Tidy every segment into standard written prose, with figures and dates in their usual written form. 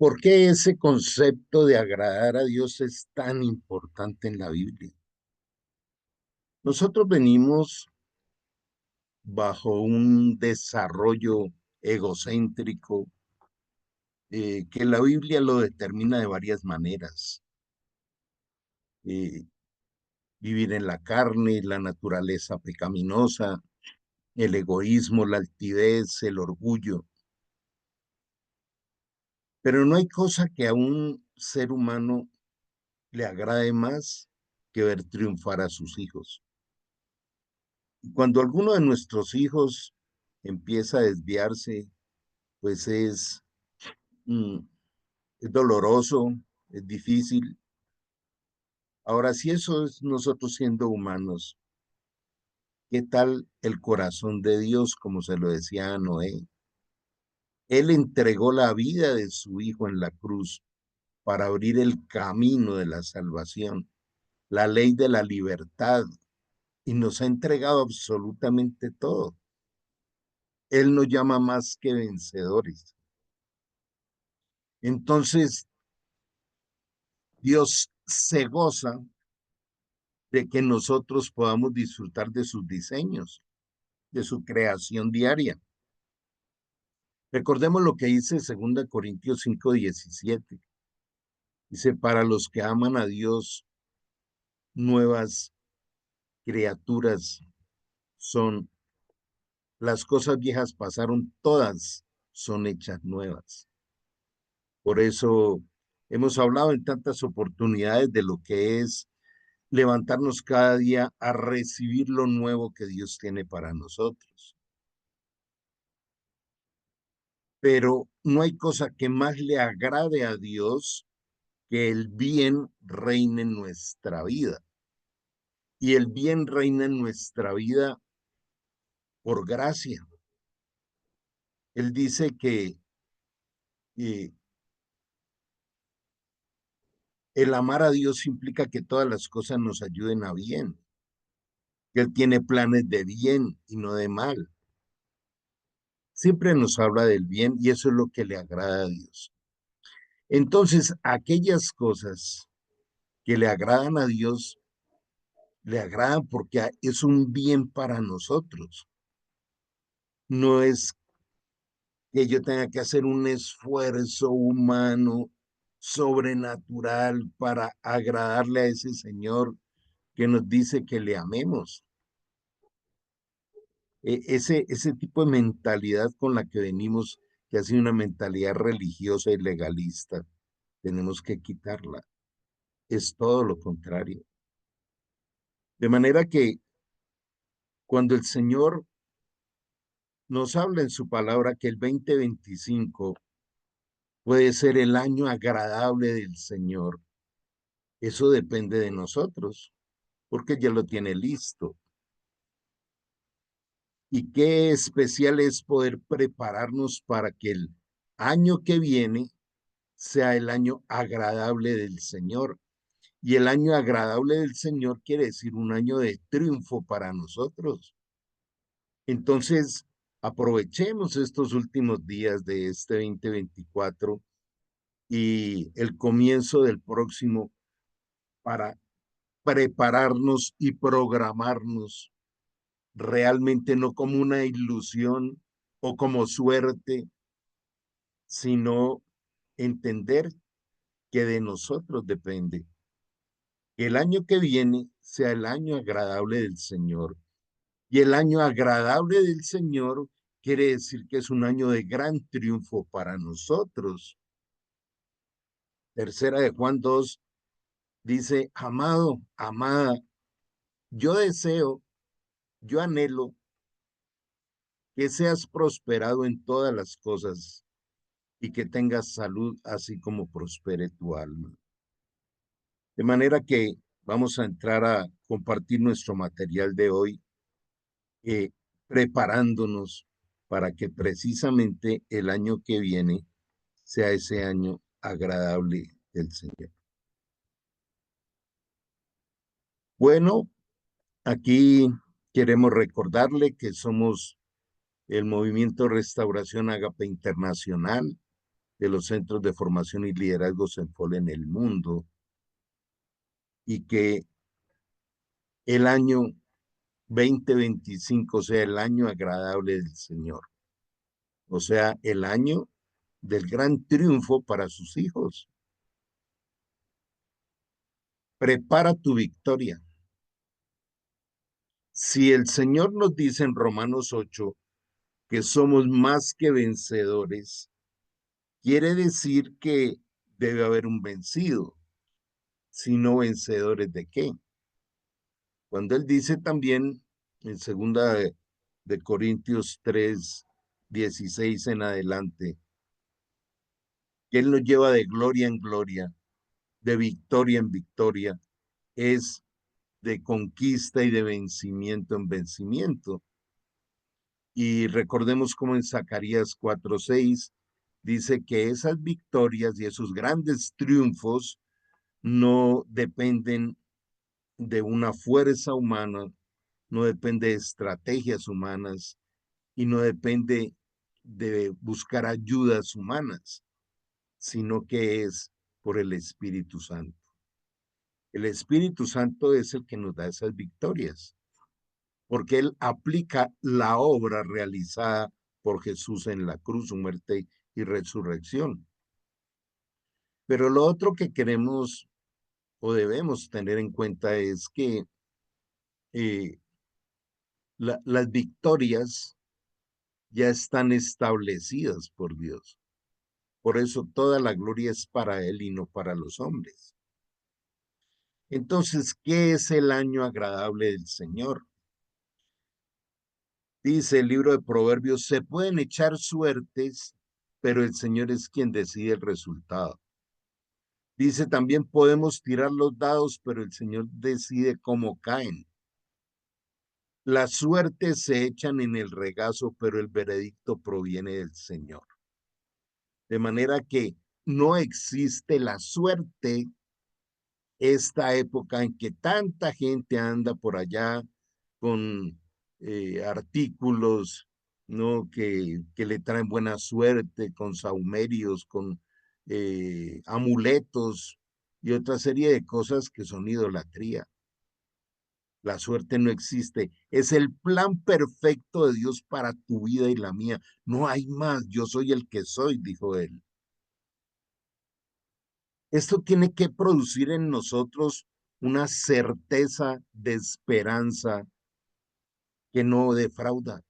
¿Por qué ese concepto de agradar a Dios es tan importante en la Biblia? Nosotros venimos bajo un desarrollo egocéntrico que la Biblia lo determina de varias maneras. Eh, Vivir en la carne, la naturaleza pecaminosa, el egoísmo, la altivez, el orgullo. Pero no hay cosa que a un ser humano le agrade más que ver triunfar a sus hijos. Cuando alguno de nuestros hijos empieza a desviarse, pues mm, es doloroso, es difícil. Ahora, si eso es nosotros siendo humanos, ¿qué tal el corazón de Dios, como se lo decía a Noé? Él entregó la vida de su hijo en la cruz para abrir el camino de la salvación, la ley de la libertad, y nos ha entregado absolutamente todo. Él nos llama más que vencedores. Entonces, Dios se goza de que nosotros podamos disfrutar de sus diseños, de su creación diaria. Recordemos lo que dice 2 Corintios 5:17. Dice, para los que aman a Dios, nuevas criaturas son. Las cosas viejas pasaron, todas son hechas nuevas. Por eso hemos hablado en tantas oportunidades de lo que es levantarnos cada día a recibir lo nuevo que Dios tiene para nosotros. Pero no hay cosa que más le agrade a Dios que el bien reine en nuestra vida. Y el bien reina en nuestra vida por gracia. Él dice que eh, el amar a Dios implica que todas las cosas nos ayuden a bien, que Él tiene planes de bien y no de mal. Siempre nos habla del bien y eso es lo que le agrada a Dios. Entonces, aquellas cosas que le agradan a Dios, le agradan porque es un bien para nosotros. No es que yo tenga que hacer un esfuerzo humano, sobrenatural, para agradarle a ese Señor que nos dice que le amemos. Ese tipo de mentalidad con la que venimos, que ha sido una mentalidad religiosa y legalista, tenemos que quitarla. Es todo lo contrario. De manera que cuando el Señor nos habla en su palabra que el 2025 puede ser el año agradable del Señor, eso depende de nosotros, porque ya lo tiene listo. Y qué especial es poder prepararnos para que el año que viene sea el año agradable del Señor. Y el año agradable del Señor quiere decir un año de triunfo para nosotros. Entonces, aprovechemos estos últimos días de este 2024 y el comienzo del próximo para prepararnos y programarnos realmente no como una ilusión o como suerte, sino entender que de nosotros depende que el año que viene sea el año agradable del Señor. Y el año agradable del Señor quiere decir que es un año de gran triunfo para nosotros. Tercera de Juan 2 dice, amado, amada, yo deseo, yo anhelo que seas prosperado en todas las cosas y que tengas salud así como prospere tu alma. De manera que vamos a entrar a compartir nuestro material de hoy, preparándonos para que precisamente el año que viene sea ese año agradable del Señor. Bueno, aquí queremos recordarle que somos el Movimiento Restauración Agape Internacional. de los centros de formación y liderazgo Senfol en el mundo, y que el año 2025 sea el año agradable del Señor, o sea, el año del gran triunfo para sus hijos. Prepara tu victoria. Si el Señor nos dice en Romanos 8 que somos más que vencedores, quiere decir que debe haber un vencido, si no vencedores de qué. Cuando él dice también en segunda de Corintios 3, 16 en adelante, que él nos lleva de gloria en gloria, de victoria en victoria, es de conquista y de vencimiento en vencimiento. Y recordemos como en Zacarías 4:6 dice que esas victorias y esos grandes triunfos no dependen de una fuerza humana, no depende de estrategias humanas y no depende de buscar ayudas humanas, sino que es por el Espíritu Santo. El Espíritu Santo es el que nos da esas victorias, porque Él aplica la obra realizada por Jesús en la cruz, su muerte y resurrección. Pero lo otro que queremos o debemos tener en cuenta es que eh, las victorias ya están establecidas por Dios. Por eso toda la gloria es para Él y no para los hombres. Entonces, ¿qué es el año agradable del Señor? Dice el libro de Proverbios, se pueden echar suertes, pero el Señor es quien decide el resultado. Dice también, podemos tirar los dados, pero el Señor decide cómo caen. Las suertes se echan en el regazo, pero el veredicto proviene del Señor. De manera que no existe la suerte, esta época en que tanta gente anda por allá con artículos, ¿no? Que le traen buena suerte, con saumerios, con amuletos y otra serie de cosas que son idolatría. La suerte no existe. Es el plan perfecto de Dios para tu vida y la mía. No hay más. Yo soy el que soy, dijo él. Esto tiene que producir en nosotros una certeza de esperanza que no defrauda.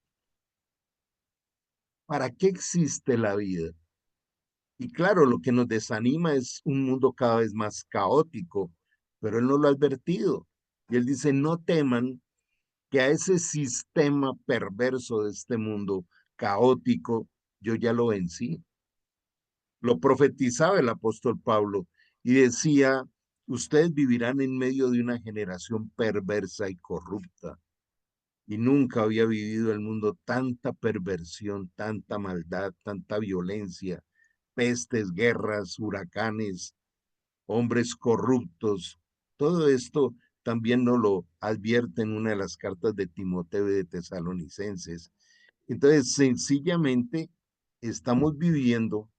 ¿Para qué existe la vida? Y claro, lo que nos desanima es un mundo cada vez más caótico, pero él no lo ha advertido. Y él dice, no teman que a ese sistema perverso de este mundo caótico, yo ya lo vencí. Lo profetizaba el apóstol Pablo y decía, ustedes vivirán en medio de una generación perversa y corrupta. Y nunca había vivido el mundo tanta perversión, tanta maldad, tanta violencia, pestes, guerras, huracanes, hombres corruptos. Todo esto también nos lo advierte en una de las cartas de Timoteo y de Tesalonicenses. Entonces, sencillamente, estamos viviendo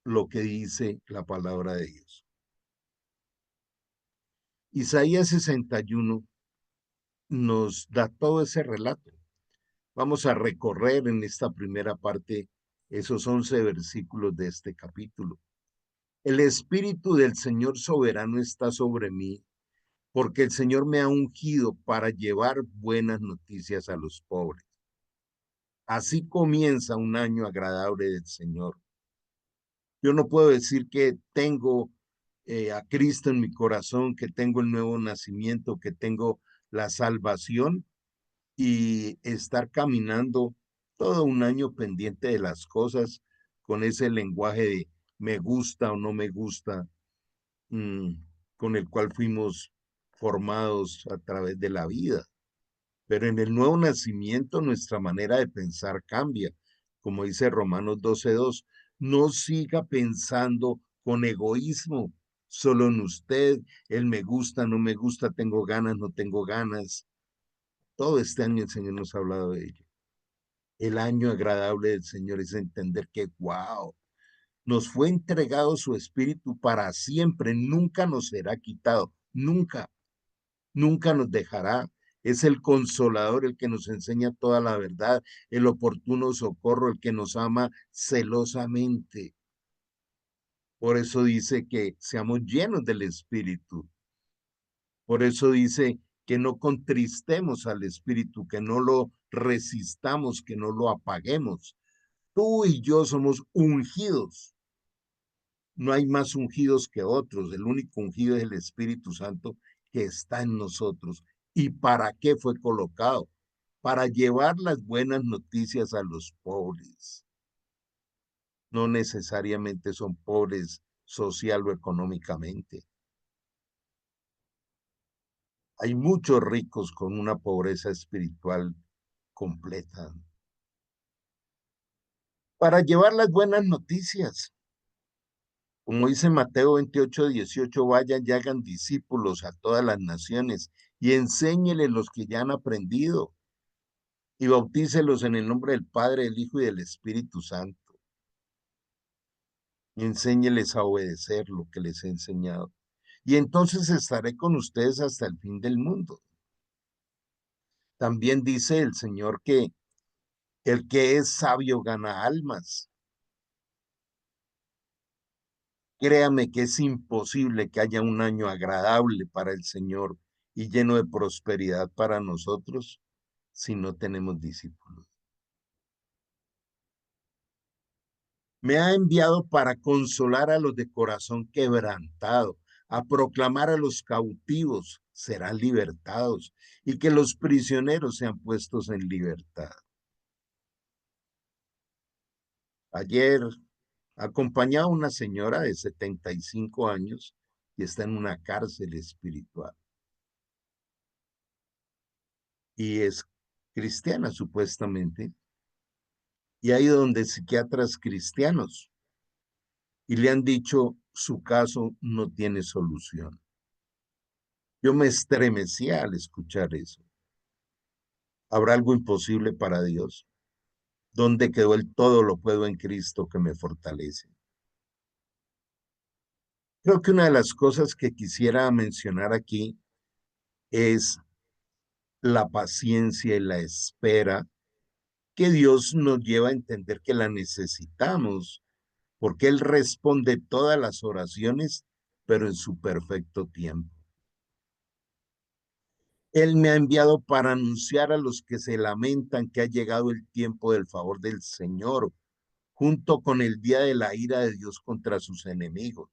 lo que dice la palabra de Dios. Isaías 61 nos da todo ese relato. Vamos a recorrer en esta primera parte esos 11 versículos de este capítulo. El Espíritu del Señor soberano está sobre mí, porque el Señor me ha ungido para llevar buenas noticias a los pobres. Así comienza un año agradable del Señor. Yo no puedo decir que tengo a Cristo en mi corazón, que tengo el nuevo nacimiento, que tengo la salvación y estar caminando todo un año pendiente de las cosas con ese lenguaje de me gusta o no me gusta, mmm, con el cual fuimos formados a través de la vida. Pero en el nuevo nacimiento nuestra manera de pensar cambia. Como dice Romanos 12:2, no siga pensando con egoísmo, solo en usted, el me gusta, no me gusta, tengo ganas, no tengo ganas. Todo este año el Señor nos ha hablado de ello. El año agradable del Señor es entender que, wow, Nos fue entregado su espíritu para siempre, nunca nos será quitado, nunca, nunca nos dejará. Es el consolador, el que nos enseña toda la verdad, el oportuno socorro, el que nos ama celosamente. Por eso dice que seamos llenos del espíritu. Por eso dice que no contristemos al espíritu, que no lo resistamos, que no lo apaguemos. Tú y yo somos ungidos. No hay más ungidos que otros. El único ungido es el Espíritu Santo que está en nosotros. ¿Y para qué fue colocado? Para llevar las buenas noticias a los pobres. No necesariamente son pobres social o económicamente. Hay muchos ricos con una pobreza espiritual completa. Para llevar las buenas noticias. Como dice Mateo 28:18, vayan y hagan discípulos a todas las naciones y enséñeles los que ya han aprendido y bautícelos en el nombre del Padre, del Hijo y del Espíritu Santo. Y enséñeles a obedecer lo que les he enseñado. Y entonces estaré con ustedes hasta el fin del mundo. También dice el Señor que el que es sabio gana almas. Créame que es imposible que haya un año agradable para el Señor y lleno de prosperidad para nosotros si no tenemos discípulos. Me ha enviado para consolar a los de corazón quebrantado, a proclamar a los cautivos serán libertados y que los prisioneros sean puestos en libertad. Ayer acompañaba a una señora de 75 años y está en una cárcel espiritual y es cristiana supuestamente, y hay donde psiquiatras cristianos y le han dicho su caso no tiene solución. Yo me estremecía al escuchar eso. ¿Habrá algo imposible para Dios? ¿Dónde quedó el todo lo puedo en Cristo que me fortalece? Creo que una de las cosas que quisiera mencionar aquí es la paciencia y la espera que Dios nos lleva a entender que la necesitamos, porque Él responde todas las oraciones, pero en su perfecto tiempo. Él me ha enviado para anunciar a los que se lamentan que ha llegado el tiempo del favor del Señor, junto con el día de la ira de Dios contra sus enemigos.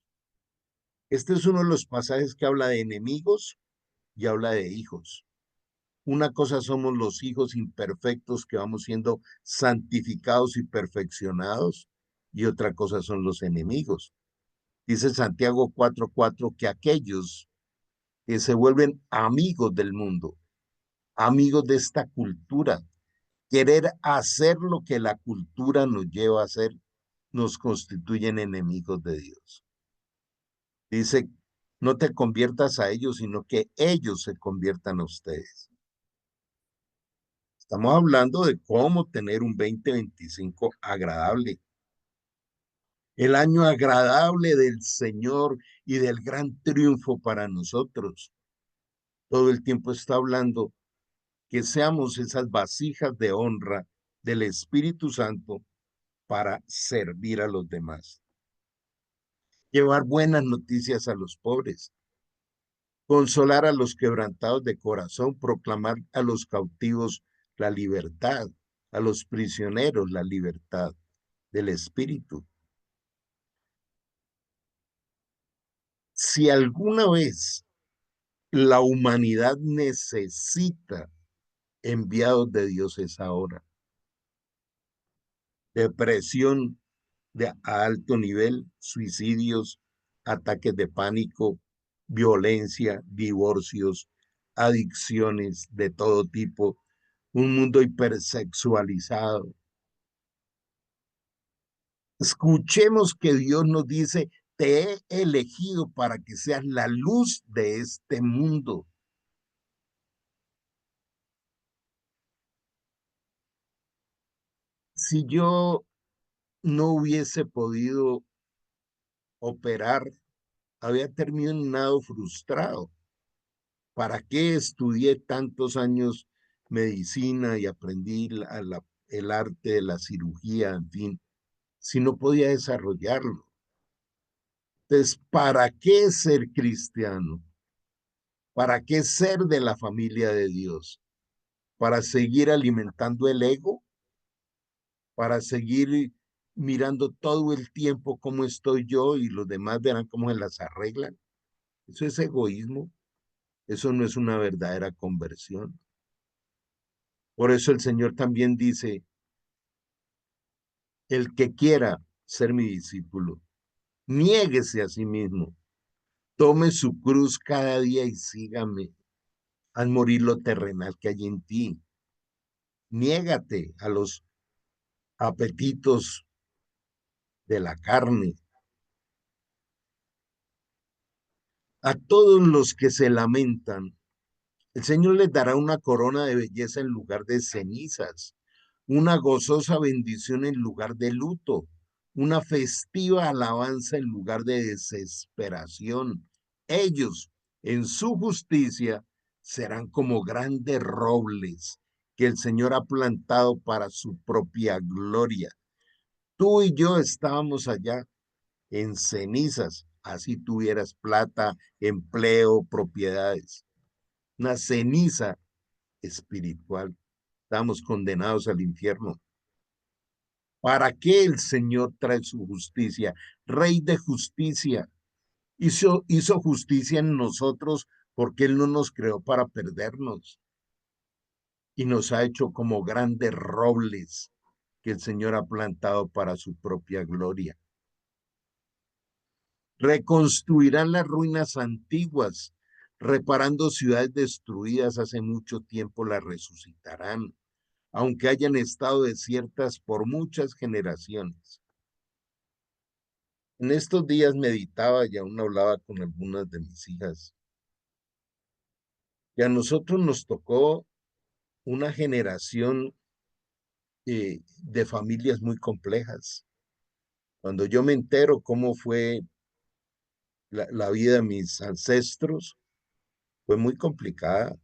Este es uno de los pasajes que habla de enemigos y habla de hijos. Una cosa somos los hijos imperfectos que vamos siendo santificados y perfeccionados, y otra cosa son los enemigos. Dice Santiago 4:4 que aquellos que se vuelven amigos del mundo, amigos de esta cultura, querer hacer lo que la cultura nos lleva a hacer, nos constituyen enemigos de Dios. Dice, no te conviertas a ellos, sino que ellos se conviertan a ustedes. Estamos hablando de cómo tener un 2025 agradable. El año agradable del Señor y del gran triunfo para nosotros. Todo el tiempo está hablando que seamos esas vasijas de honra del Espíritu Santo para servir a los demás. Llevar buenas noticias a los pobres, consolar a los quebrantados de corazón, proclamar a los cautivos la libertad, a los prisioneros la libertad del espíritu. Si alguna vez la humanidad necesita enviados de Dios es ahora. Depresión a alto nivel, suicidios, ataques de pánico, violencia, divorcios, adicciones de todo tipo, un mundo hipersexualizado. Escuchemos que Dios nos dice, te he elegido para que seas la luz de este mundo. Si yo no hubiese podido operar, había terminado frustrado. ¿Para qué estudié tantos años medicina y aprendí el arte de la cirugía, en fin, si no podía desarrollarlo? Entonces, ¿para qué ser cristiano? ¿Para qué ser de la familia de Dios? ¿Para seguir alimentando el ego? ¿Para seguir mirando todo el tiempo cómo estoy yo y los demás verán cómo se las arreglan? Eso es egoísmo. Eso no es una verdadera conversión. Por eso el Señor también dice, el que quiera ser mi discípulo, niéguese a sí mismo, tome su cruz cada día y sígame. Haz morir lo terrenal que hay en ti. Niégate a los apetitos de la carne. A todos los que se lamentan, el Señor les dará una corona de belleza en lugar de cenizas, una gozosa bendición en lugar de luto, una festiva alabanza en lugar de desesperación. Ellos, en su justicia, serán como grandes robles que el Señor ha plantado para su propia gloria. Tú y yo estábamos allá en cenizas, así tuvieras plata, empleo, propiedades. Una ceniza espiritual. Estamos condenados al infierno. ¿Para qué el Señor trae su justicia? Rey de justicia. Hizo justicia en nosotros porque Él no nos creó para perdernos y nos ha hecho como grandes robles que el Señor ha plantado para su propia gloria. Reconstruirán las ruinas antiguas, reparando ciudades destruidas hace mucho tiempo las resucitarán, aunque hayan estado desiertas por muchas generaciones. En estos días meditaba y aún hablaba con algunas de mis hijas. Y a nosotros nos tocó una generación de familias muy complejas. Cuando yo me entero cómo fue la vida de mis ancestros, fue muy complicada.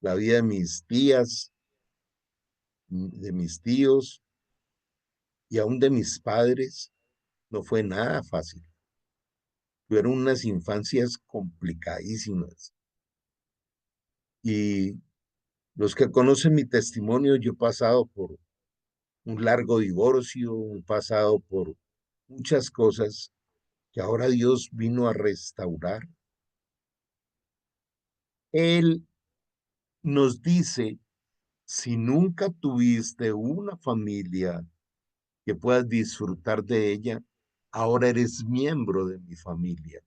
La vida de mis tías, de mis tíos y aún de mis padres, no fue nada fácil. Tuvieron unas infancias complicadísimas. Y los que conocen mi testimonio, yo he pasado por un largo divorcio, he pasado por muchas cosas que ahora Dios vino a restaurar. Él nos dice, si nunca tuviste una familia que puedas disfrutar de ella, ahora eres miembro de mi familia.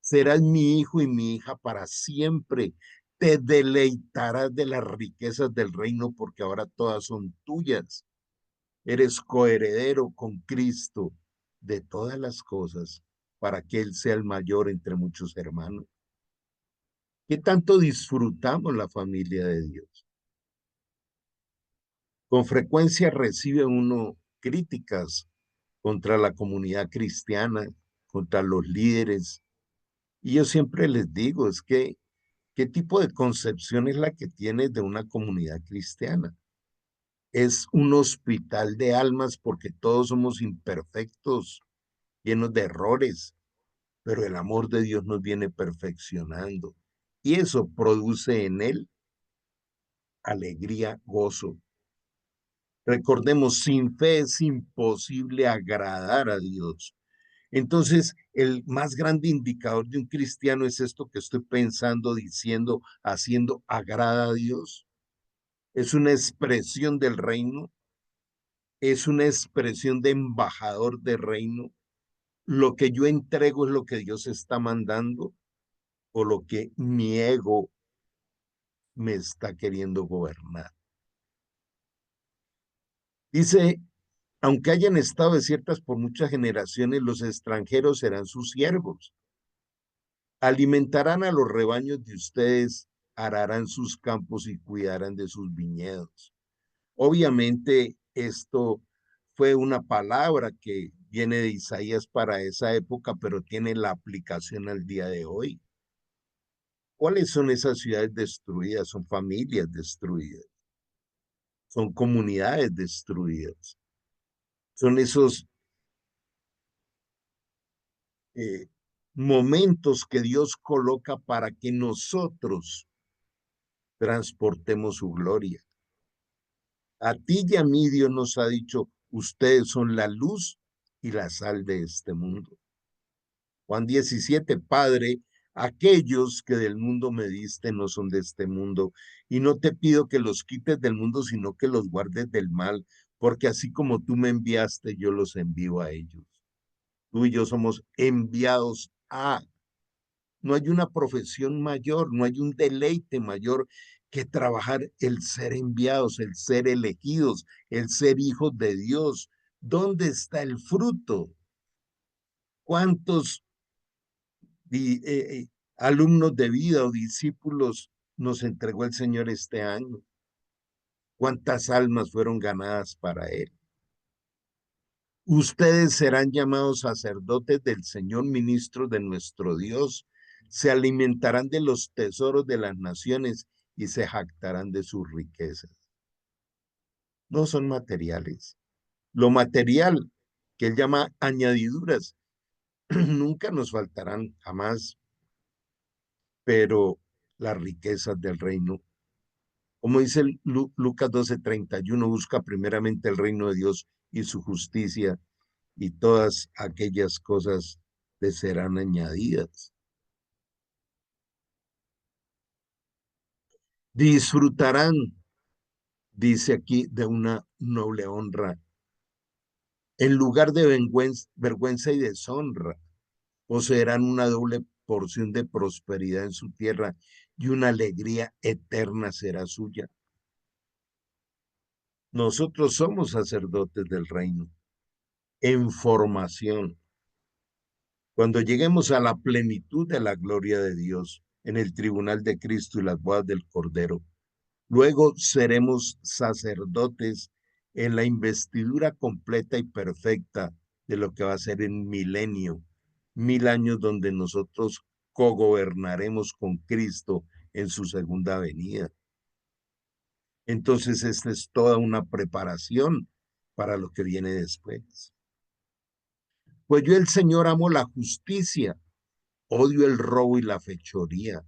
Serás mi hijo y mi hija para siempre. Te deleitarás de las riquezas del reino porque ahora todas son tuyas. Eres coheredero con Cristo de todas las cosas para que Él sea el mayor entre muchos hermanos. ¿Qué tanto disfrutamos la familia de Dios? Con frecuencia recibe uno críticas contra la comunidad cristiana, contra los líderes. Y yo siempre les digo, es que, ¿qué tipo de concepción es la que tienes de una comunidad cristiana? Es un hospital de almas porque todos somos imperfectos, llenos de errores, pero el amor de Dios nos viene perfeccionando. Y eso produce en él alegría, gozo. Recordemos, sin fe es imposible agradar a Dios. Entonces, el más grande indicador de un cristiano es esto que estoy pensando, diciendo, haciendo, agrada a Dios. Es una expresión del reino, es una expresión de embajador del reino. Lo que yo entrego es lo que Dios está mandando o lo que mi ego me está queriendo gobernar. Dice, aunque hayan estado desiertas por muchas generaciones, los extranjeros serán sus siervos. Alimentarán a los rebaños de ustedes, ararán sus campos y cuidarán de sus viñedos. Obviamente, esto fue una palabra que viene de Isaías para esa época, pero tiene la aplicación al día de hoy. ¿Cuáles son esas ciudades destruidas? Son familias destruidas, son comunidades destruidas, son esos eh, momentos que Dios coloca para que nosotros transportemos su gloria. A ti y a mí Dios nos ha dicho, ustedes son la luz y la sal de este mundo. Juan 17, Padre, aquellos que del mundo me diste no son de este mundo, y no te pido que los quites del mundo, sino que los guardes del mal, porque así como tú me enviaste, yo los envío a ellos. Tú y yo somos enviados a. No hay una profesión mayor, no hay un deleite mayor que trabajar el ser enviados, el ser elegidos, el ser hijos de Dios. ¿Dónde está el fruto? ¿Cuántos di- eh, eh, alumnos de vida o discípulos nos entregó el Señor este año? ¿Cuántas almas fueron ganadas para Él? Ustedes serán llamados sacerdotes del Señor, ministros de nuestro Dios. Se alimentarán de los tesoros de las naciones y se jactarán de sus riquezas. No son materiales. Lo material, que él llama añadiduras, nunca nos faltarán jamás, pero las riquezas del reino, como dice Lucas 12:31, busca primeramente el reino de Dios y su justicia, y todas aquellas cosas le serán añadidas. Disfrutarán, dice aquí, de una noble honra, en lugar de vergüenza y deshonra. Poseerán una doble porción de prosperidad en su tierra y una alegría eterna será suya. Nosotros somos sacerdotes del reino en formación. Cuando lleguemos a la plenitud de la gloria de Dios en el tribunal de Cristo y las bodas del Cordero, luego seremos sacerdotes en la investidura completa y perfecta de lo que va a ser en milenio, 1000 años donde nosotros cogobernaremos con Cristo en su segunda venida. Entonces, esta es toda una preparación para lo que viene después. Pues yo, el Señor, amo la justicia, odio el robo y la fechoría.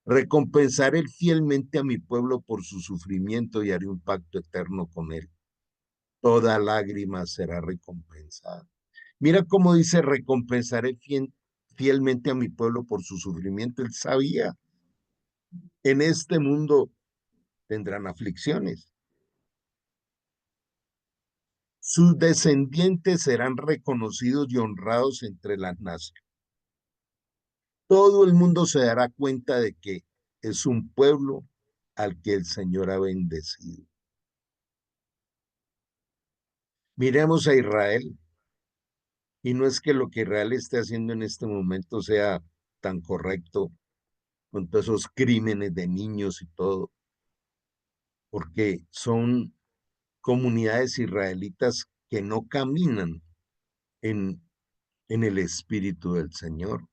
Recompensaré fielmente a mi pueblo por su sufrimiento y haré un pacto eterno con él. Toda lágrima será recompensada. Mira cómo dice, recompensaré fielmente a mi pueblo por su sufrimiento. Él sabía, en este mundo tendrán aflicciones. Sus descendientes serán reconocidos y honrados entre las naciones. Todo el mundo se dará cuenta de que es un pueblo al que el Señor ha bendecido. Miremos a Israel, y no es que lo que Israel esté haciendo en este momento sea tan correcto, con todos esos crímenes de niños y todo, porque son comunidades israelitas que no caminan en, en el espíritu del Señor.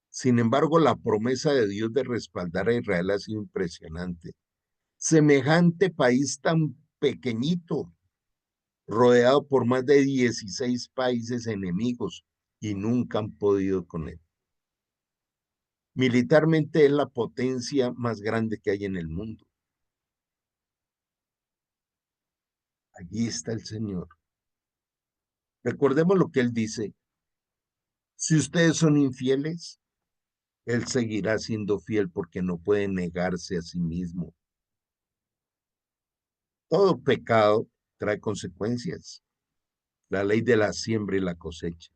Sin embargo, la promesa de Dios de respaldar a Israel ha sido impresionante. Semejante país tan pequeñito, rodeado por más de 16 países enemigos, y nunca han podido con él. Militarmente es la potencia más grande que hay en el mundo. Allí está el Señor. Recordemos lo que Él dice. Si ustedes son infieles, Él seguirá siendo fiel porque no puede negarse a sí mismo. Todo pecado trae consecuencias. La ley de la siembra y la cosecha.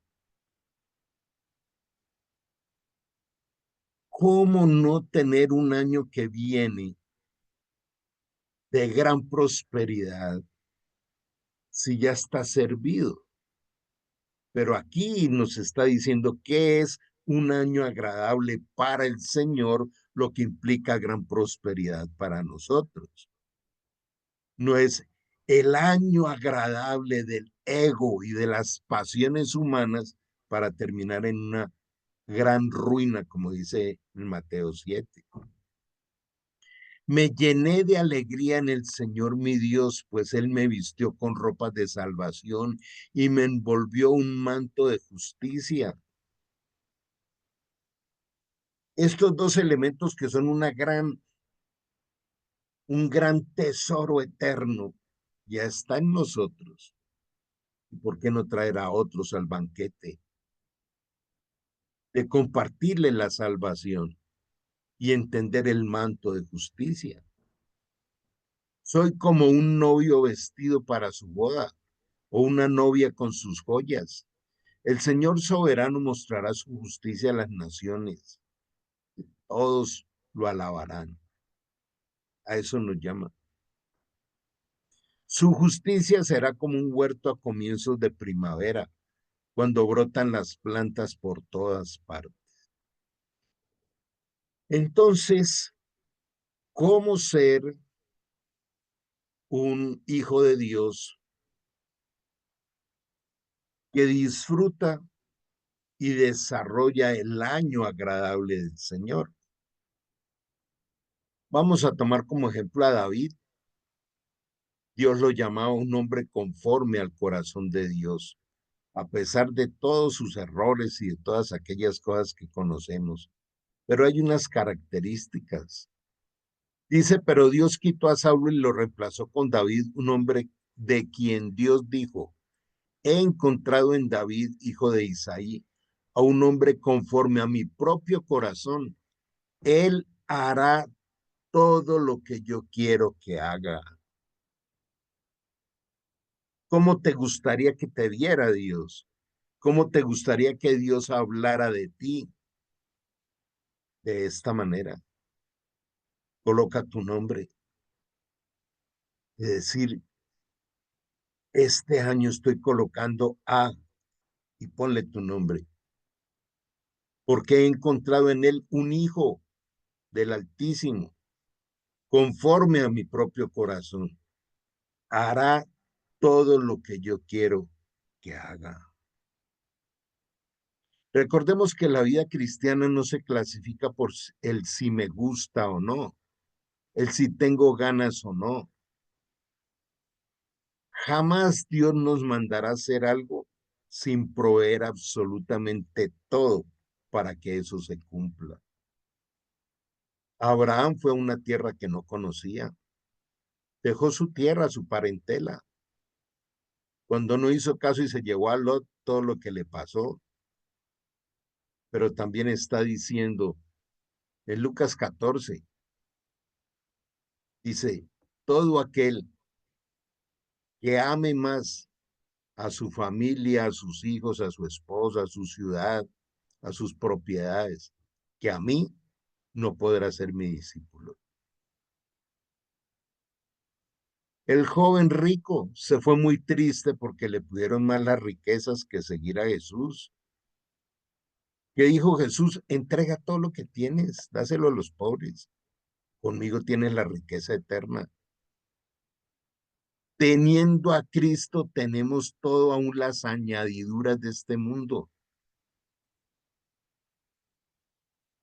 ¿Cómo no tener un año que viene de gran prosperidad si ya está servido? Pero aquí nos está diciendo que es un año agradable para el Señor, lo que implica gran prosperidad para nosotros. No es el año agradable del ego y de las pasiones humanas para terminar en una gran ruina, como dice en Mateo 7. Me llené de alegría en el Señor mi Dios, pues Él me vistió con ropas de salvación y me envolvió un manto de justicia. Estos dos elementos que son un gran tesoro eterno, ya está en nosotros. ¿Y por qué no traer a otros al banquete? De compartirle la salvación y entender el manto de justicia. Soy como un novio vestido para su boda o una novia con sus joyas. El Señor soberano mostrará su justicia a las naciones. Todos lo alabarán. A eso nos llama. Su justicia será como un huerto a comienzos de primavera, cuando brotan las plantas por todas partes. Entonces, ¿cómo ser un hijo de Dios que disfruta y desarrolla el año agradable del Señor? Vamos a tomar como ejemplo a David. Dios lo llamaba un hombre conforme al corazón de Dios, a pesar de todos sus errores y de todas aquellas cosas que conocemos. Pero hay unas características. Dice, pero Dios quitó a Saulo y lo reemplazó con David, un hombre de quien Dios dijo, he encontrado en David, hijo de Isaí, a un hombre conforme a mi propio corazón. Él hará todo lo que yo quiero que haga. ¿Cómo te gustaría que te viera Dios? ¿Cómo te gustaría que Dios hablara de ti? De esta manera. Coloca tu nombre. Es decir, este año estoy colocando a y ponle tu nombre. Porque he encontrado en él un hijo del Altísimo, conforme a mi propio corazón. Hará todo lo que yo quiero que haga. Recordemos que la vida cristiana no se clasifica por el si me gusta o no, el si tengo ganas o no. Jamás Dios nos mandará hacer algo sin proveer absolutamente todo para que eso se cumpla. Abraham fue a una tierra que no conocía. Dejó su tierra, su parentela. Cuando no hizo caso y se llevó a Lot todo lo que le pasó. Pero también está diciendo en Lucas 14, dice, todo aquel que ame más a su familia, a sus hijos, a su esposa, a su ciudad, a sus propiedades, que a mí, no podrá ser mi discípulo. El joven rico se fue muy triste porque le pudieron más las riquezas que seguir a Jesús. ¿Qué dijo Jesús? Entrega todo lo que tienes, dáselo a los pobres. Conmigo tienes la riqueza eterna. Teniendo a Cristo tenemos todo, aún las añadiduras de este mundo.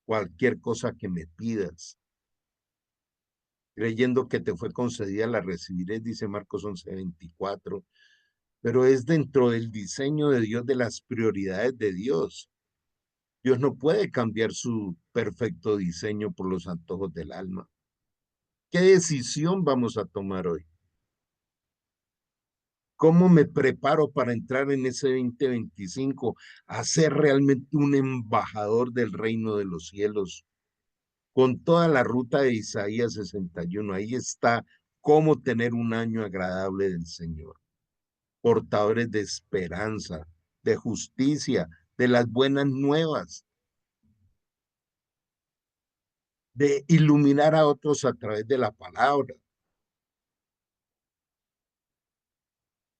Cualquier cosa que me pidas, creyendo que te fue concedida, la recibiré, dice Marcos 11:24, pero es dentro del diseño de Dios, de las prioridades de Dios. Dios no puede cambiar su perfecto diseño por los antojos del alma. ¿Qué decisión vamos a tomar hoy? ¿Cómo me preparo para entrar en ese 2025 a ser realmente un embajador del reino de los cielos? Con toda la ruta de Isaías 61, ahí está cómo tener un año agradable del Señor. Portadores de esperanza, de justicia, de las buenas nuevas, de iluminar a otros a través de la palabra.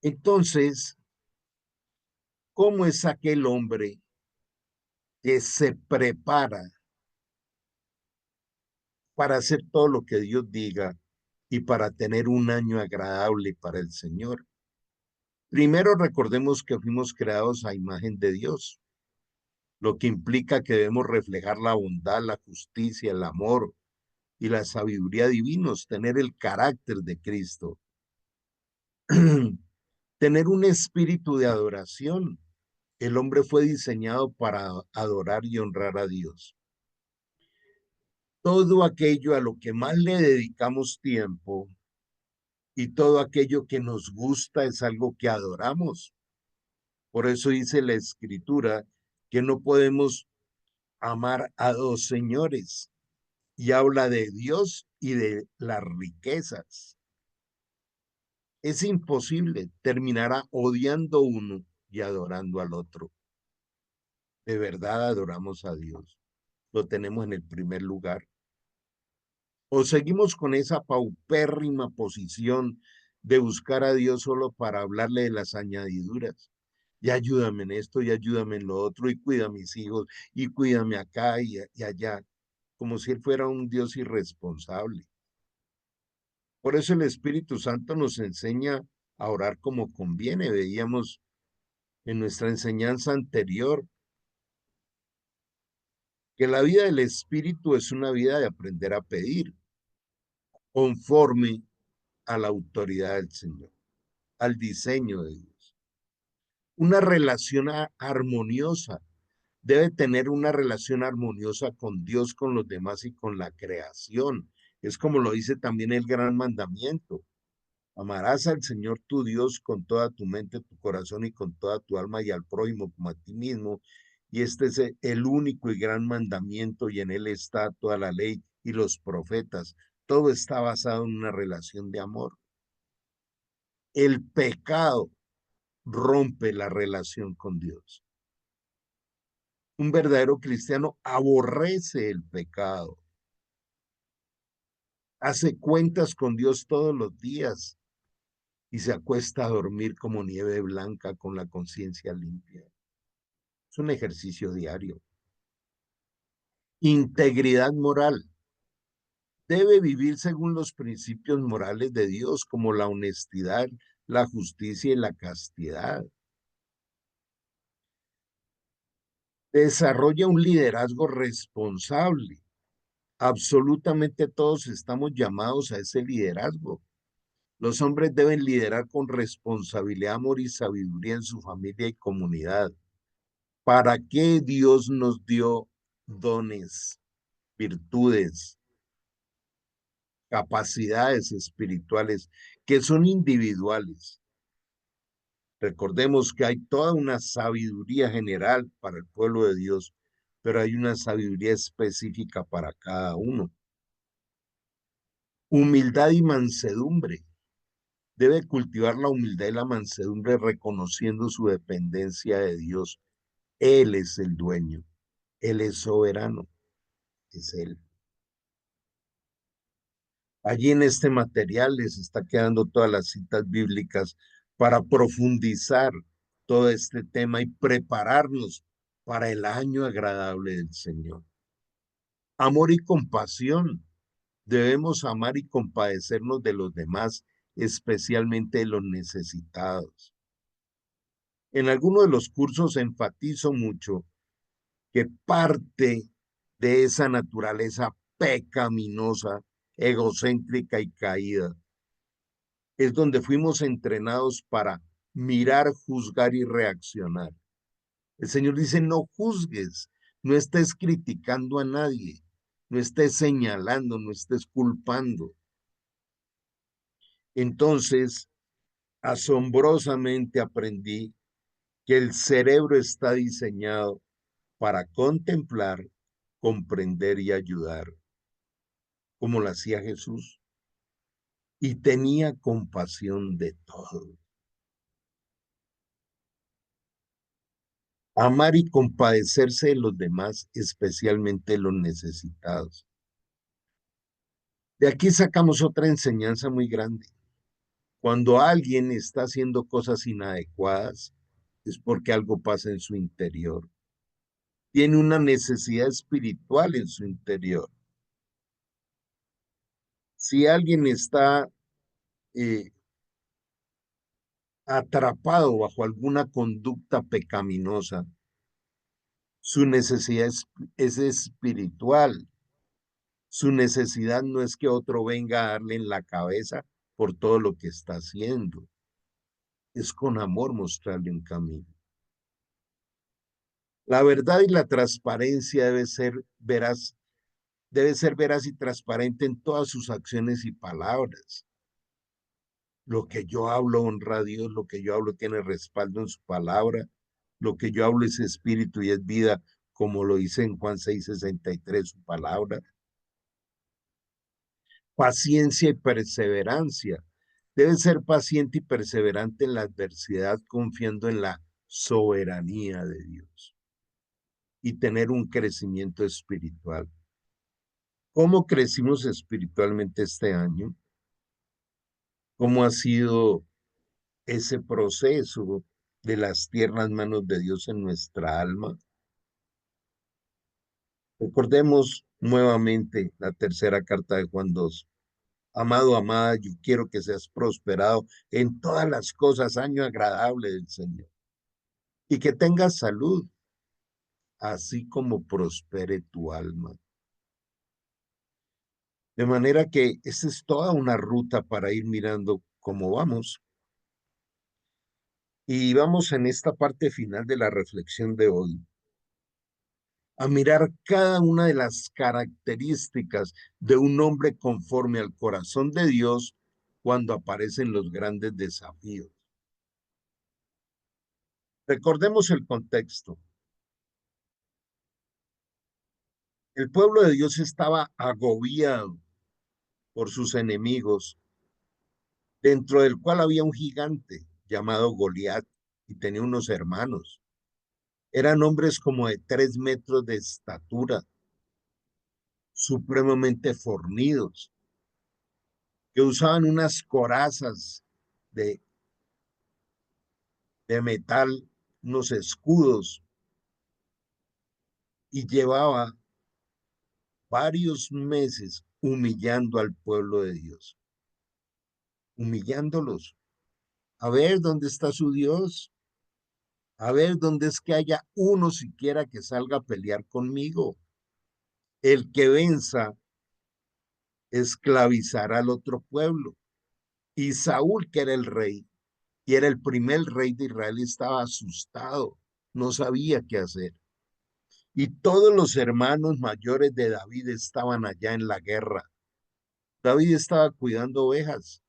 Entonces, ¿cómo es aquel hombre que se prepara para hacer todo lo que Dios diga y para tener un año agradable para el Señor? Primero recordemos que fuimos creados a imagen de Dios, lo que implica que debemos reflejar la bondad, la justicia, el amor y la sabiduría divinos, tener el carácter de Cristo, tener un espíritu de adoración. El hombre fue diseñado para adorar y honrar a Dios. Todo aquello a lo que más le dedicamos tiempo y todo aquello que nos gusta es algo que adoramos. Por eso dice la Escritura que no podemos amar a dos señores, y habla de Dios y de las riquezas. Es imposible, terminará odiando uno y adorando al otro. De verdad adoramos a Dios, lo tenemos en el primer lugar. O seguimos con esa paupérrima posición de buscar a Dios solo para hablarle de las añadiduras. Y ayúdame en esto, y ayúdame en lo otro, y cuida a mis hijos, y cuídame acá y allá, como si Él fuera un Dios irresponsable. Por eso el Espíritu Santo nos enseña a orar como conviene. Veíamos en nuestra enseñanza anterior que la vida del Espíritu es una vida de aprender a pedir conforme a la autoridad del Señor, al diseño de Dios. Una relación armoniosa. Debe tener una relación armoniosa con Dios, con los demás y con la creación. Es como lo dice también el gran mandamiento. Amarás al Señor tu Dios con toda tu mente, tu corazón y con toda tu alma y al prójimo como a ti mismo. Y este es el único y gran mandamiento y en él está toda la ley y los profetas. Todo está basado en una relación de amor. El pecado rompe la relación con Dios. Un verdadero cristiano aborrece el pecado, hace cuentas con Dios todos los días y se acuesta a dormir como nieve blanca con la conciencia limpia. Es un ejercicio diario. Integridad moral. Debe vivir según los principios morales de Dios, como la honestidad, la justicia y la castidad. Desarrolla un liderazgo responsable. Absolutamente todos estamos llamados a ese liderazgo. Los hombres deben liderar con responsabilidad, amor y sabiduría en su familia y comunidad. ¿Para qué Dios nos dio dones, virtudes, capacidades espirituales que son individuales? Recordemos que hay toda una sabiduría general para el pueblo de Dios, pero hay una sabiduría específica para cada uno. Humildad y mansedumbre. Debe cultivar la humildad y la mansedumbre reconociendo su dependencia de Dios. Él es el dueño, Él es soberano, es Él. Allí en este material les está quedando todas las citas bíblicas para profundizar todo este tema y prepararnos para el año agradable del Señor. Amor y compasión. Debemos amar y compadecernos de los demás, especialmente de los necesitados. En alguno de los cursos enfatizo mucho que parte de esa naturaleza pecaminosa, egocéntrica y caída es donde fuimos entrenados para mirar, juzgar y reaccionar. El Señor dice, no juzgues, no estés criticando a nadie, no estés señalando, no estés culpando. Entonces, asombrosamente aprendí que el cerebro está diseñado para contemplar, comprender y ayudar, como lo hacía Jesús, y tenía compasión de todo. Amar y compadecerse de los demás, especialmente los necesitados. De aquí sacamos otra enseñanza muy grande. Cuando alguien está haciendo cosas inadecuadas, es porque algo pasa en su interior. Tiene una necesidad espiritual en su interior. Si alguien está atrapado bajo alguna conducta pecaminosa, su necesidad es espiritual. Su necesidad no es que otro venga a darle en la cabeza por todo lo que está haciendo. Es con amor mostrarle un camino. La verdad y la transparencia debe ser veraz y transparente en todas sus acciones y palabras. Lo que yo hablo honra a Dios, lo que yo hablo tiene respaldo en su palabra, lo que yo hablo es espíritu y es vida, como lo dice en Juan 6:63 su palabra. Paciencia y perseverancia. Debe ser paciente y perseverante en la adversidad, confiando en la soberanía de Dios y tener un crecimiento espiritual. ¿Cómo crecimos espiritualmente este año? ¿Cómo ha sido ese proceso de las tiernas manos de Dios en nuestra alma? Recordemos nuevamente la tercera carta de Juan 2. Amado, amada, yo quiero que seas prosperado en todas las cosas, año agradable del Señor, y que tengas salud, así como prospere tu alma. De manera que esta es toda una ruta para ir mirando cómo vamos. Y vamos en esta parte final de la reflexión de hoy a mirar cada una de las características de un hombre conforme al corazón de Dios cuando aparecen los grandes desafíos. Recordemos el contexto. El pueblo de Dios estaba agobiado por sus enemigos, dentro del cual había un gigante llamado Goliat y tenía unos hermanos. Eran hombres como de 3 metros de estatura, supremamente fornidos, que usaban unas corazas de, de metal, unos escudos, y llevaba varios meses humillando al pueblo de Dios, humillándolos. A ver dónde está su Dios, a ver dónde es que haya uno siquiera que salga a pelear conmigo. El que venza esclavizará al otro pueblo. Y Saúl, que era el rey, y era el primer rey de Israel, estaba asustado, no sabía qué hacer. Y todos los hermanos mayores de David estaban allá en la guerra. David estaba cuidando ovejas,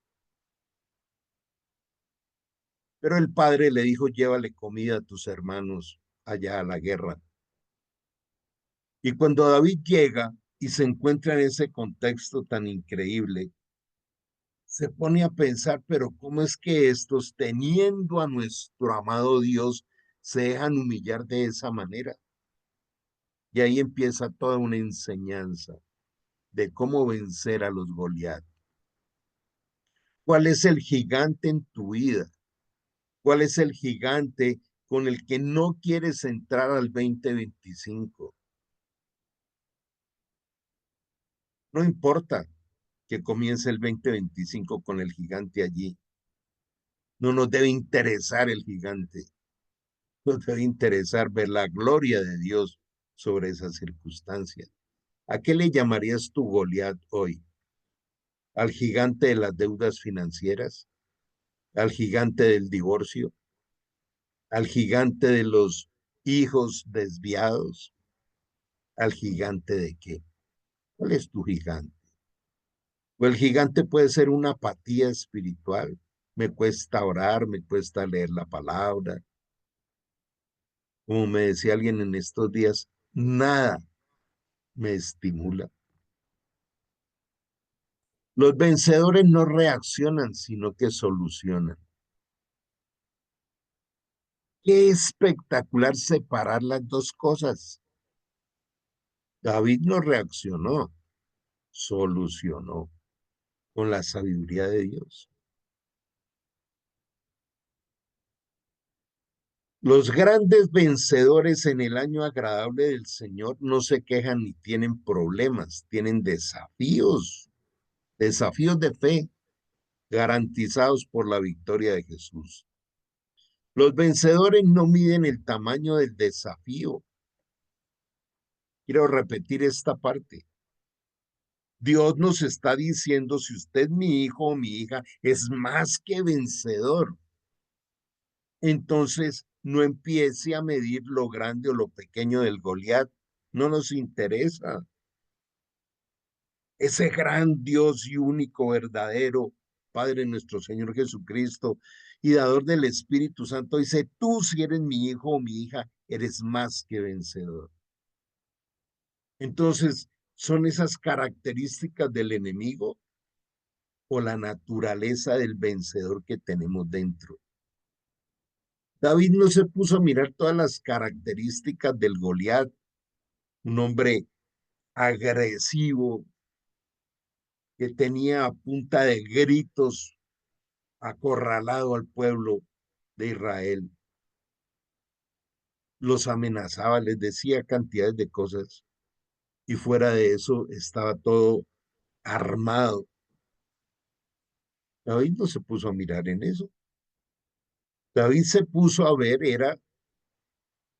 pero el padre le dijo, llévale comida a tus hermanos allá a la guerra. Y cuando David llega y se encuentra en ese contexto tan increíble, se pone a pensar, pero ¿cómo es que estos, teniendo a nuestro amado Dios, se dejan humillar de esa manera? Y ahí empieza toda una enseñanza de cómo vencer a los Goliat. ¿Cuál es el gigante en tu vida? ¿Cuál es el gigante con el que no quieres entrar al 2025? No importa que comience el 2025 con el gigante allí. No nos debe interesar el gigante. Nos debe interesar ver la gloria de Dios sobre esas circunstancias. ¿A qué le llamarías tu Goliat hoy? ¿Al gigante de las deudas financieras? ¿Al gigante del divorcio? ¿Al gigante de los hijos desviados? ¿Al gigante de qué? ¿Cuál es tu gigante? O el gigante puede ser una apatía espiritual. Me cuesta orar, me cuesta leer la palabra. Como me decía alguien en estos días, nada me estimula. Los vencedores no reaccionan, sino que solucionan. Qué espectacular separar las dos cosas. David no reaccionó, solucionó con la sabiduría de Dios. Los grandes vencedores en el año agradable del Señor no se quejan ni tienen problemas, tienen desafíos, desafíos de fe garantizados por la victoria de Jesús. Los vencedores no miden el tamaño del desafío. Quiero repetir esta parte. Dios nos está diciendo, si usted, mi hijo o mi hija, es más que vencedor, entonces no empiece a medir lo grande o lo pequeño del Goliat. No nos interesa. Ese gran Dios y único, verdadero Padre nuestro Señor Jesucristo y dador del Espíritu Santo dice, tú si eres mi hijo o mi hija, eres más que vencedor. Entonces, son esas características del enemigo o la naturaleza del vencedor que tenemos dentro. David no se puso a mirar todas las características del Goliat, un hombre agresivo que tenía a punta de gritos acorralado al pueblo de Israel, los amenazaba, les decía cantidades de cosas y fuera de eso estaba todo armado. David no se puso a mirar en eso. David se puso a ver era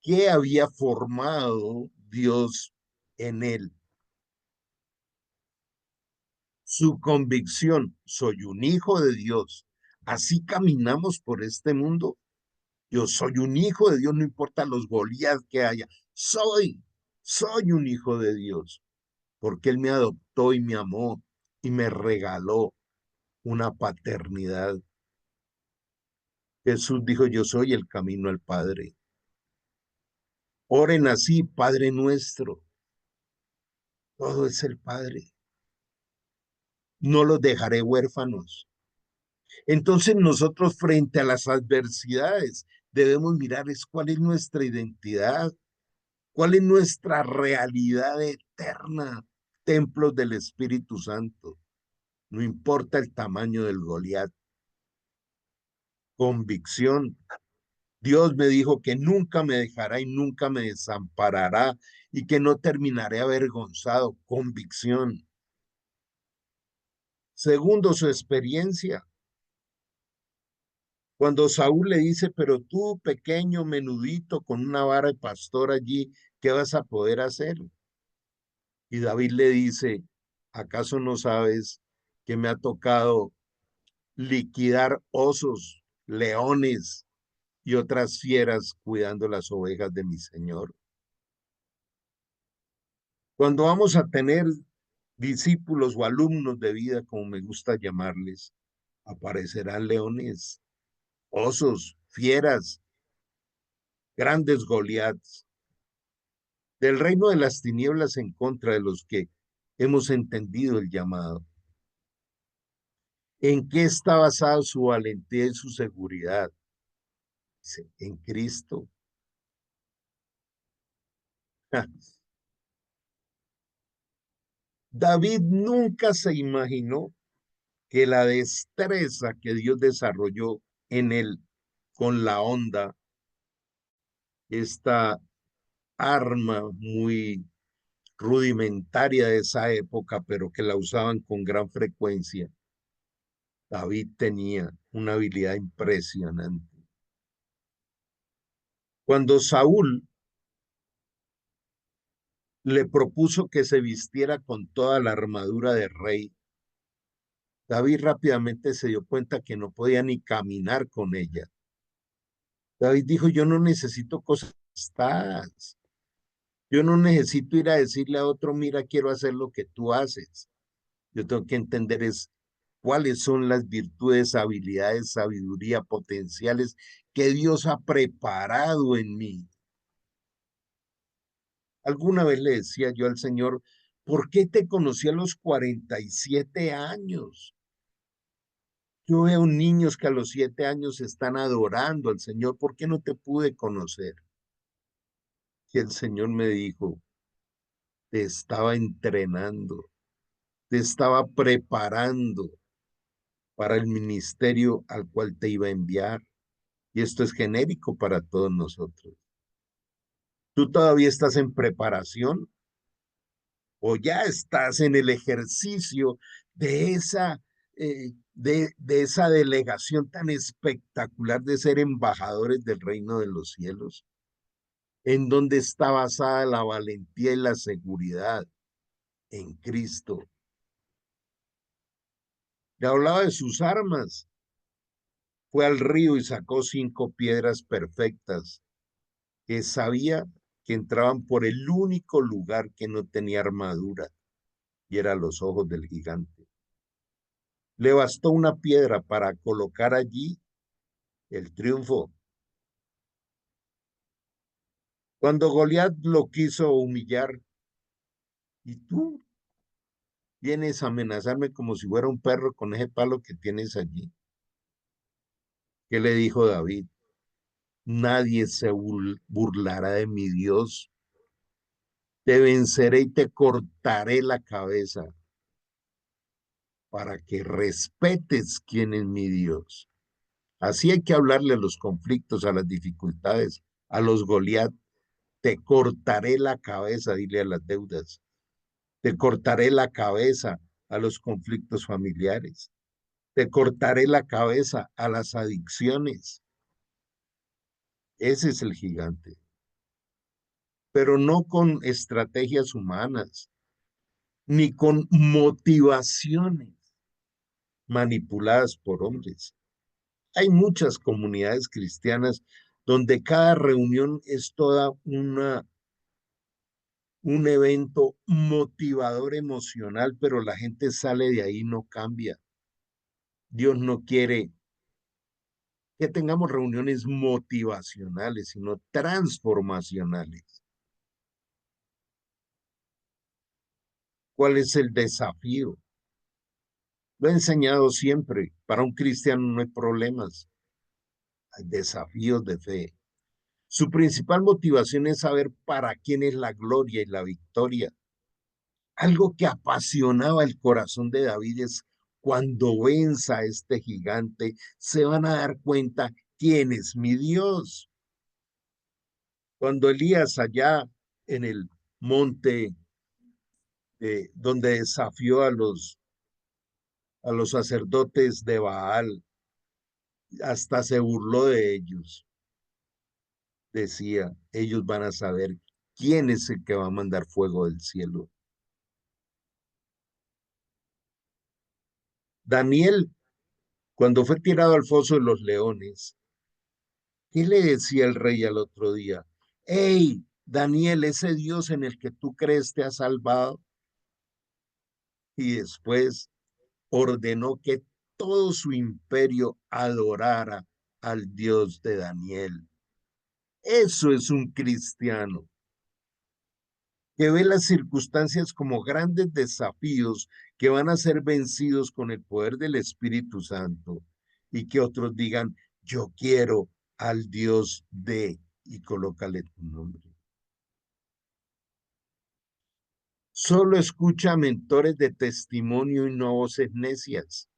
qué había formado Dios en él. Su convicción, soy un hijo de Dios. Así caminamos por este mundo. Yo soy un hijo de Dios, no importa los Goliat que haya. Soy un hijo de Dios, porque Él me adoptó y me amó y me regaló una paternidad. Jesús dijo, yo soy el camino al Padre. Oren así, Padre nuestro. Todo es el Padre. No los dejaré huérfanos. Entonces nosotros frente a las adversidades debemos mirar es cuál es nuestra identidad, cuál es nuestra realidad eterna, templos del Espíritu Santo. No importa el tamaño del Goliat, convicción. Dios me dijo que nunca me dejará y nunca me desamparará y que no terminaré avergonzado, convicción. Segundo, su experiencia. Cuando Saúl le dice, pero tú, pequeño, menudito, con una vara de pastor allí, ¿qué vas a poder hacer? Y David le dice, ¿acaso no sabes que me ha tocado liquidar osos, leones y otras fieras cuidando las ovejas de mi Señor? Cuando vamos a tener discípulos o alumnos de vida, como me gusta llamarles, aparecerán leones, osos, fieras, grandes Goliaths del reino de las tinieblas en contra de los que hemos entendido el llamado. ¿En qué está basada su valentía y su seguridad? Dice, en Cristo. David nunca se imaginó que la destreza que Dios desarrolló en él con la onda, esta arma muy rudimentaria de esa época, pero que la usaban con gran frecuencia, David tenía una habilidad impresionante. Cuando Saúl le propuso que se vistiera con toda la armadura de rey, David rápidamente se dio cuenta que no podía ni caminar con ella. David dijo, yo no necesito cosas estas. Yo no necesito ir a decirle a otro, mira, quiero hacer lo que tú haces. Yo tengo que entender es cuáles son las virtudes, habilidades, sabiduría, potenciales que Dios ha preparado en mí. Alguna vez le decía yo al Señor, ¿por qué te conocí a los 47 años? Yo veo niños que a los 7 años están adorando al Señor. ¿Por qué no te pude conocer? Y el Señor me dijo, te estaba entrenando, te estaba preparando para el ministerio al cual te iba a enviar. Y esto es genérico para todos nosotros. ¿Tú todavía estás en preparación o ya estás en el ejercicio de esa de esa delegación tan espectacular de ser embajadores del reino de los cielos, en donde está basada la valentía y la seguridad en Cristo. Le hablaba de sus armas. Fue al río y sacó 5 piedras perfectas que sabía que entraban por el único lugar que no tenía armadura, y eran los ojos del gigante. Le bastó una piedra para colocar allí el triunfo. Cuando Goliat lo quiso humillar, y tú vienes a amenazarme como si fuera un perro con ese palo que tienes allí. ¿Qué le dijo David? Nadie se burlará de mi Dios. Te venceré y te cortaré la cabeza para que respetes quién es mi Dios. Así hay que hablarle a los conflictos, a las dificultades, a los Goliat. Te cortaré la cabeza, dile a las deudas. Te cortaré la cabeza a los conflictos familiares. Te cortaré la cabeza a las adicciones. Ese es el gigante. Pero no con estrategias humanas, ni con motivaciones manipuladas por hombres. Hay muchas comunidades cristianas donde cada reunión es toda un evento motivador emocional, pero la gente sale de ahí y no cambia. Dios no quiere que tengamos reuniones motivacionales, sino transformacionales. ¿Cuál es el desafío? Lo he enseñado siempre. Para un cristiano no hay problemas, hay desafíos de fe. Su principal motivación es saber para quién es la gloria y la victoria. Algo que apasionaba el corazón de David es cuando venza a este gigante, se van a dar cuenta quién es mi Dios. Cuando Elías allá en el monte donde desafió a los sacerdotes de Baal, hasta se burló de ellos. Decía, ellos van a saber quién es el que va a mandar fuego del cielo. Daniel, cuando fue tirado al foso de los leones, ¿qué le decía el rey al otro día? Hey, Daniel, ese Dios en el que tú crees te ha salvado. Y después ordenó que todo su imperio adorara al Dios de Daniel. Eso es un cristiano que ve las circunstancias como grandes desafíos que van a ser vencidos con el poder del Espíritu Santo, y que otros digan, yo quiero al Dios de, y colócale tu nombre. Solo escucha mentores de testimonio y no voces necias.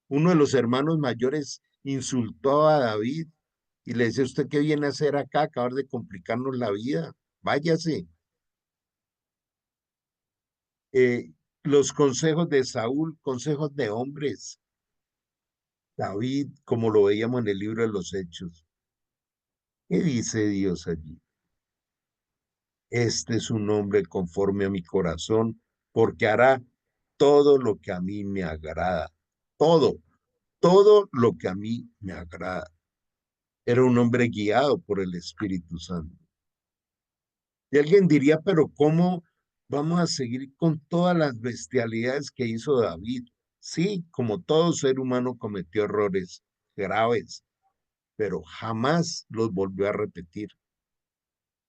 Uno de los hermanos mayores insultó a David y le decía, ¿usted qué viene a hacer acá? Acabar de complicarnos la vida. Váyase. Eh, los consejos de Saúl, consejos de hombres. David, como lo veíamos en el libro de los Hechos. ¿Qué dice Dios allí? Este es un hombre conforme a mi corazón, porque hará todo lo que a mí me agrada. Todo, todo lo que a mí me agrada. Era un hombre guiado por el Espíritu Santo. Y alguien diría, pero ¿cómo vamos a seguir con todas las bestialidades que hizo David? Sí, como todo ser humano cometió errores graves, pero jamás los volvió a repetir.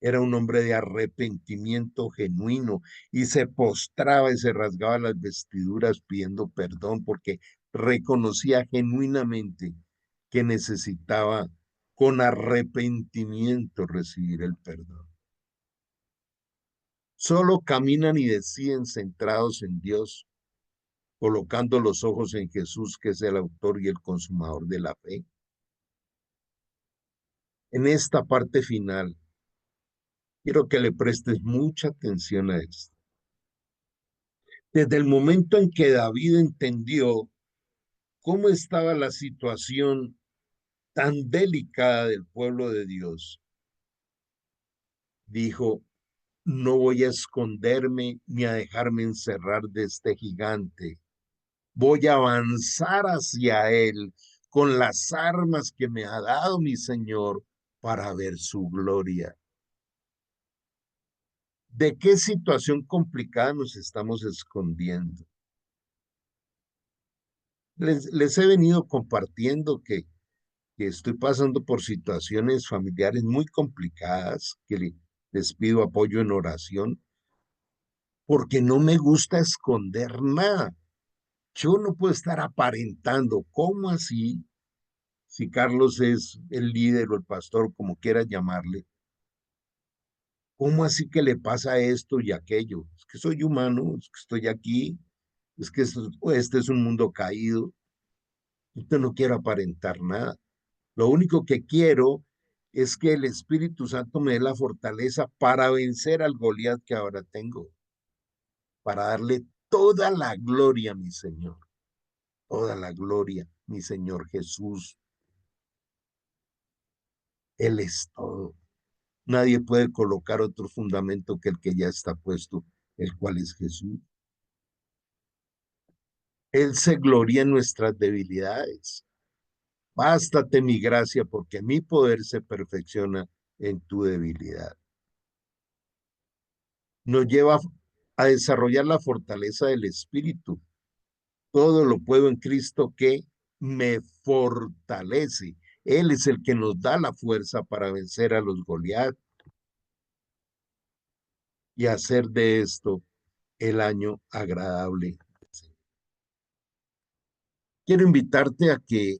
Era un hombre de arrepentimiento genuino y se postraba y se rasgaba las vestiduras pidiendo perdón porque reconocía genuinamente que necesitaba con arrepentimiento recibir el perdón. Solo caminan y deciden centrados en Dios, colocando los ojos en Jesús, que es el autor y el consumador de la fe. En esta parte final, quiero que le prestes mucha atención a esto. Desde el momento en que David entendió cómo estaba la situación tan delicada del pueblo de Dios, dijo, no voy a esconderme ni a dejarme encerrar de este gigante. Voy a avanzar hacia él con las armas que me ha dado mi Señor para ver su gloria. ¿De qué situación complicada nos estamos escondiendo? Les he venido compartiendo que estoy pasando por situaciones familiares muy complicadas, les pido apoyo en oración, porque no me gusta esconder nada. Yo no puedo estar aparentando. ¿Cómo así? Si Carlos es el líder o el pastor, como quieras llamarle, ¿cómo así que le pasa esto y aquello? Es que soy humano, es que estoy aquí, es que este es un mundo caído. Yo no quiero aparentar nada. Lo único que quiero es que el Espíritu Santo me dé la fortaleza para vencer al Goliat que ahora tengo, para darle toda la gloria a mi Señor, toda la gloria, mi Señor Jesús. Él es todo. Nadie puede colocar otro fundamento que el que ya está puesto, el cual es Jesús. Él se gloria en nuestras debilidades. Bástate mi gracia, porque mi poder se perfecciona en tu debilidad. Nos lleva a desarrollar la fortaleza del Espíritu. Todo lo puedo en Cristo que me fortalece. Él es el que nos da la fuerza para vencer a los Goliat y hacer de esto el año agradable. Quiero invitarte a que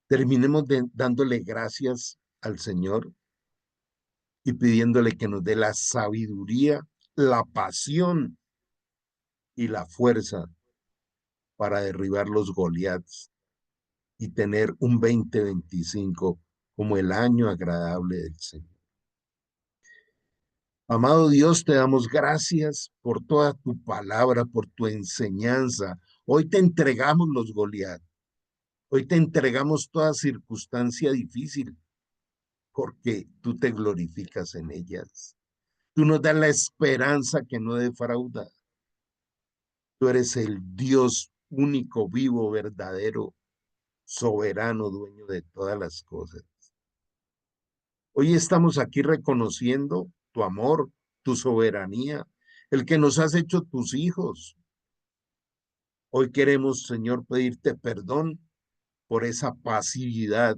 terminemos dándole gracias al Señor y pidiéndole que nos dé la sabiduría, la pasión y la fuerza para derribar los Goliaths y tener un 2025 como el año agradable del Señor. Amado Dios, te damos gracias por toda tu palabra, por tu enseñanza. Hoy te entregamos los Goliat. Hoy te entregamos toda circunstancia difícil porque tú te glorificas en ellas. Tú nos das la esperanza que no defrauda. Tú eres el Dios único, vivo, verdadero, soberano, dueño de todas las cosas. Hoy estamos aquí reconociendo tu amor, tu soberanía, el que nos has hecho tus hijos. Hoy queremos, Señor, pedirte perdón por esa pasividad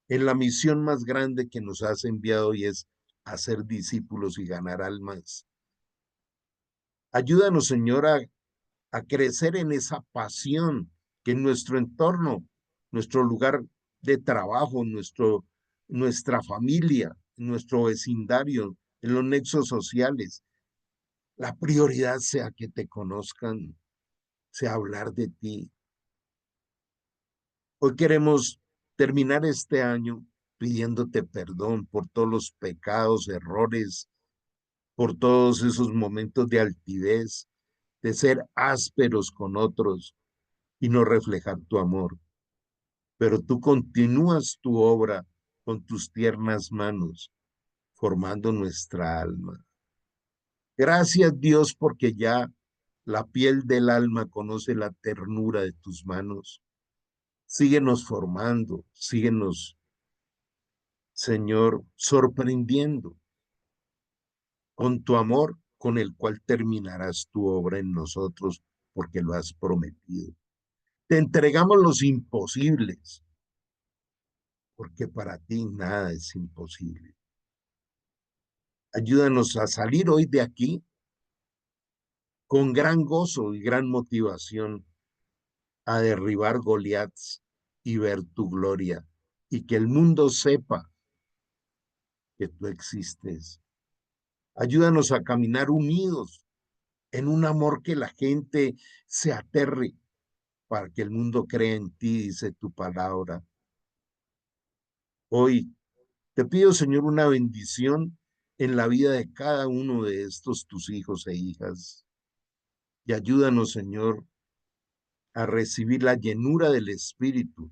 en la misión más grande que nos has enviado y es hacer discípulos y ganar almas. Ayúdanos, Señor, a crecer en esa pasión que en nuestro entorno, nuestro lugar de trabajo, nuestra familia, nuestro vecindario, en los nexos sociales, la prioridad sea que te conozcan, sea hablar de ti. Hoy queremos terminar este año pidiéndote perdón por todos los pecados, errores, por todos esos momentos de altivez, de ser ásperos con otros y no reflejar tu amor. Pero tú continúas tu obra con tus tiernas manos, formando nuestra alma. Gracias Dios porque ya la piel del alma conoce la ternura de tus manos. Síguenos formando, síguenos, Señor, sorprendiendo con tu amor con el cual terminarás tu obra en nosotros porque lo has prometido. Te entregamos los imposibles porque para ti nada es imposible. Ayúdanos a salir hoy de aquí con gran gozo y gran motivación a derribar Goliaths y ver tu gloria y que el mundo sepa que tú existes. Ayúdanos a caminar unidos en un amor que la gente se aterre para que el mundo crea en ti, dice tu palabra. Hoy te pido, Señor, una bendición en la vida de cada uno de estos tus hijos e hijas. Y ayúdanos, Señor, a recibir la llenura del Espíritu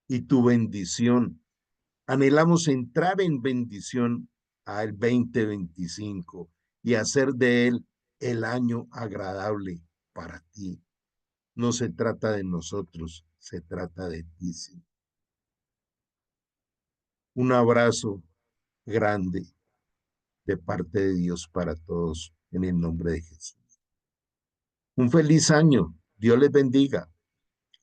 y tu bendición. Anhelamos entrar en bendición al 2025 y hacer de él el año agradable para ti. No se trata de nosotros, se trata de ti. Sí. Un abrazo grande de parte de Dios para todos en el nombre de Jesús. Un feliz año. Dios les bendiga.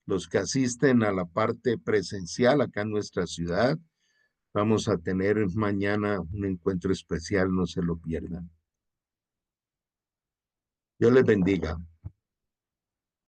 Los que asisten a la parte presencial acá en nuestra ciudad, vamos a tener mañana un encuentro especial, no se lo pierdan. Dios les bendiga.